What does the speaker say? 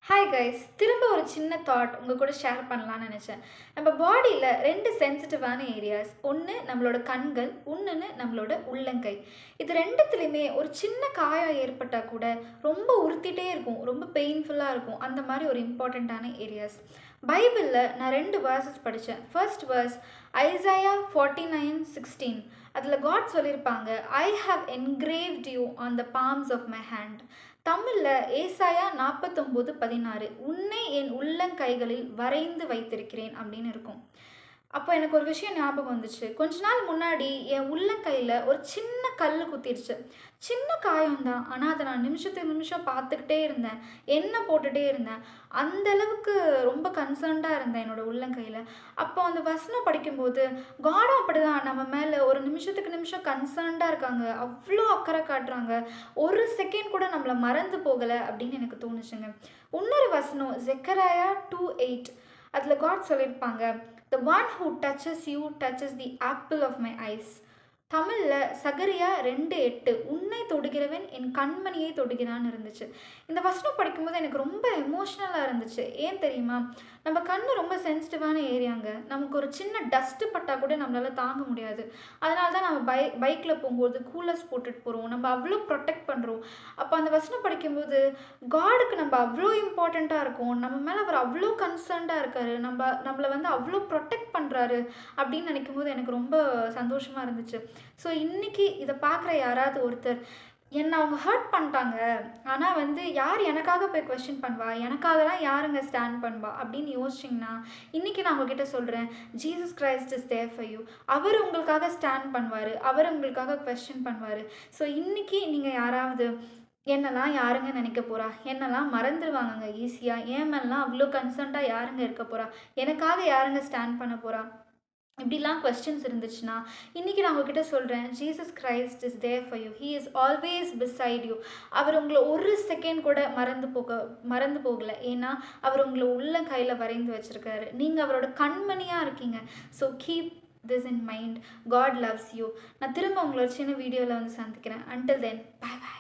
Hi guys, திரும்ப ஒரு சின்ன தாட் உங்கள் கூட ஷேர் பண்ணலான்னு நினச்சேன். நம்ம பாடியில் ரெண்டு சென்சிட்டிவான ஏரியாஸ், ஒன்று நம்மளோட கண்கள், ஒன்றுன்னு நம்மளோட உள்ளங்கை. இது ரெண்டுத்துலேயுமே ஒரு சின்ன காயம் ஏற்பட்டால் கூட ரொம்ப உறுத்திட்டே இருக்கும், ரொம்ப பெயின்ஃபுல்லாக இருக்கும். அந்த மாதிரி ஒரு இம்பார்ட்டண்ட்டான ஏரியாஸ். பைபிளில் நான் ரெண்டு வேர்சஸ் படித்தேன். First verse Isaiah 49:16. அதில் காட் சொல்லியிருப்பாங்க, I have engraved you on the palms of my hand. தமிழில் ஏசாயா 49:16, உன்னை என் உள்ளங்கைகளில் வரைந்து வைத்திருக்கிறேன் அப்படின்னு இருக்கும். அப்போ எனக்கு ஒரு விஷயம் ஞாபகம் வந்துச்சு. கொஞ்ச நாள் முன்னாடி என் உள்ளங்கையில் ஒரு சின்ன கல் குத்திருச்சு. சின்ன காயம்தான், ஆனால் அதை நான் நிமிஷத்துக்கு நிமிஷம் பார்த்துக்கிட்டே இருந்தேன், எண்ணெய் போட்டுகிட்டே இருந்தேன். அந்த அளவுக்கு ரொம்ப கன்சர்ன்டாக இருந்தேன் என்னோடய உள்ளங்கையில். அப்போ அந்த வசனம் படிக்கும்போது காடும் அப்படி தான் நம்ம மேலே ஒரு நிமிஷத்துக்கு நிமிஷம் கன்சர்ன்டாக இருக்காங்க, அவ்வளோ அக்கறை காட்டுறாங்க, ஒரு செகண்ட் கூட நம்மளை மறந்து போகலை அப்படின்னு எனக்கு தோணுச்சுங்க. இன்னொரு வசனம் ஜெக்கராயா 2:8. அதில் காட் சொல்லியிருப்பாங்க, the one who touches you touches the apple of my eyes. தமிழில் சகரியா 2:8, உன்னை தொடுகிறவன் என் கண்மணியை தொடுகிறான்னு இருந்துச்சு. இந்த வசனம் படிக்கும்போது எனக்கு ரொம்ப எமோஷ்னலாக இருந்துச்சு. ஏன் தெரியுமா? நம்ம கண் ரொம்ப சென்சிட்டிவான ஏரியாங்க. நமக்கு ஒரு சின்ன டஸ்ட்டு பட்டால் கூட நம்மளால் தாங்க முடியாது. அதனால தான் நம்ம பைக்கில் போகும்போது கூலர்ஸ் போட்டுட்டு போகிறோம், நம்ம அவ்வளோ ப்ரொடெக்ட் பண்ணுறோம். அப்போ அந்த வசனம் படிக்கும்போது காடுக்கு நம்ம அவ்வளோ இம்பார்ட்டண்ட்டாக இருக்கும், நம்ம மேலே அவர் அவ்வளோ கன்சர்ன்டாக இருக்கார், நம்மளை அவ்வளோ ப்ரொடெக்ட் பண்ணுறாரு அப்படின்னு நினைக்கும் போது எனக்கு ரொம்ப சந்தோஷமாக இருந்துச்சு. ஸோ இன்றைக்கி இதை பார்க்குற யாராவது ஒருத்தர் என்னை அவங்க ஹர்ட் பண்ணிட்டாங்க, ஆனால் யார் எனக்காக போய் கொஸ்டின் பண்ணுவா, எனக்காகலாம் யாருங்க ஸ்டாண்ட் பண்ணுவா அப்படின்னு யோசிச்சிங்கன்னா, இன்றைக்கி நான் உங்ககிட்ட சொல்கிறேன், Jesus Christ is there for you. அவர் உங்களுக்காக ஸ்டாண்ட் பண்ணுவார், அவர் உங்களுக்காக கொஸ்டின் பண்ணுவார். ஸோ இன்றைக்கி நீங்கள் யாராவது என்னெல்லாம் யாருங்க நினைக்க போகிறா, என்னெல்லாம் மறந்துடுவாங்கங்க ஈஸியாக, ஏன் மேலாம் அவ்வளோ கன்சர்ன்டாக யாருங்க இருக்க போகிறா, எனக்காக யாருங்க ஸ்டாண்ட் பண்ண போகிறா, இப்படிலாம் கொஸ்டின்ஸ் இருந்துச்சுன்னா இன்றைக்கி நான் உங்ககிட்ட சொல்கிறேன், Jesus Christ is there for you. He is always beside you. அவர் உங்களை ஒரு செகண்ட் கூட மறந்து போகலை. ஏன்னா அவர் உங்களை உள்ள கையில் வரைந்து வச்சுருக்காரு. நீங்கள் அவரோட கண்மணியாக இருக்கீங்க. So keep this in mind. God loves you. நான் திரும்ப உங்களோட சின்ன வீடியோவில் சந்திக்கிறேன். Until then, bye by.